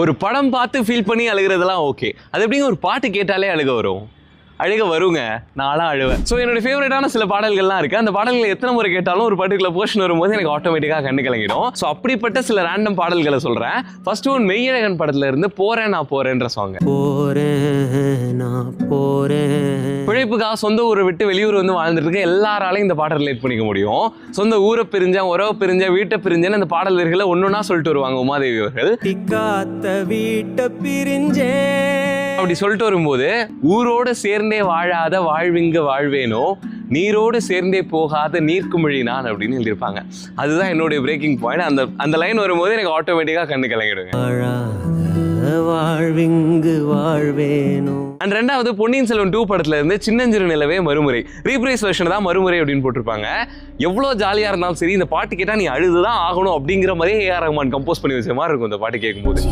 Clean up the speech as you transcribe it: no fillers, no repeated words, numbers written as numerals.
ஒரு படம் பார்த்து ஃபீல் பண்ணி அழுகிறதெல்லாம் ஓகே. அது எப்படிங்க ஒரு பாட்டு கேட்டாலே அழுக வரும்? அழுக வருங்க, நான்லாம் அழுவேன். ஸோ என்னோட ஃபேவரட்டான சில பாடல்கள்லாம் இருக்குது. அந்த பாடல்கள் எத்தனை முறை கேட்டாலும் ஒரு பர்டிகுலர் போர்ஷன் வரும்போது எனக்கு ஆட்டோமேட்டிக்காக கண்ணு கலங்கிடும். ஸோ அப்படிப்பட்ட சில ரேண்டம் பாடல்களை சொல்கிறேன். ஃபர்ஸ்ட் ஒன் மெய்யழகன் படத்துல இருந்து போறேன் நான் போறேன்ற சாங். பிழைப்புக்காக சொந்த ஊரை விட்டு வெளியூர் வந்து வாழ்ந்துட்டு இருக்க எல்லாராலையும் இந்த பாட்டை ரிலேட் பண்ணிக்க முடியும். சொந்த ஊரை பிரிஞ்சேன், உறவை பிரிஞ்சேன், வீட்டை பிரிஞ்சேன்னு அந்த பாடல் வரிகளை ஒன்னொன்னா சொல்லிட்டு வருவாங்க உமாதேவி அவர்கள். வீட்டை பிரிஞ்சேன் அப்படி சொல்லிட்டு வரும்போது, ஊரோடு சேர்ந்தே வாழாத வாழ்விங்க வாழ்வேனோ, நீரோடு சேர்ந்தே போகாத நீர்க்குமிழி நான் அப்படின்னு எழுதியிருப்பாங்க. அதுதான் என்னுடைய பிரேக்கிங் பாயிண்ட். அந்த லைன் வரும்போது எனக்கு ஆட்டோமேட்டிக்காக கண்ணு கலங்கிடுங்க. வாழ்விங்கு வாழ்வேனோ. அண்ட் ரெண்டாவது பொன்னியின் செல்வன் 2 படத்துல இருந்து சின்னஞ்சிறு நிலவே மறுமுறை, ரீப்ரைஸ் வெர்ஷன் தான் மறுமுறை அப்படின்னு போட்டிருப்பாங்க. எவ்வளோ ஜாலியாக இருந்தாலும் சரி, இந்த பாட்டு கேட்டால் நீ அழுதுதான் ஆகணும் அப்படிங்கிற மாதிரியே ஏஆர் ரஹ்மான் கம்போஸ் பண்ணி வச்ச மாதிரி இருக்கும் இந்த பாட்டு கேட்கும்போது.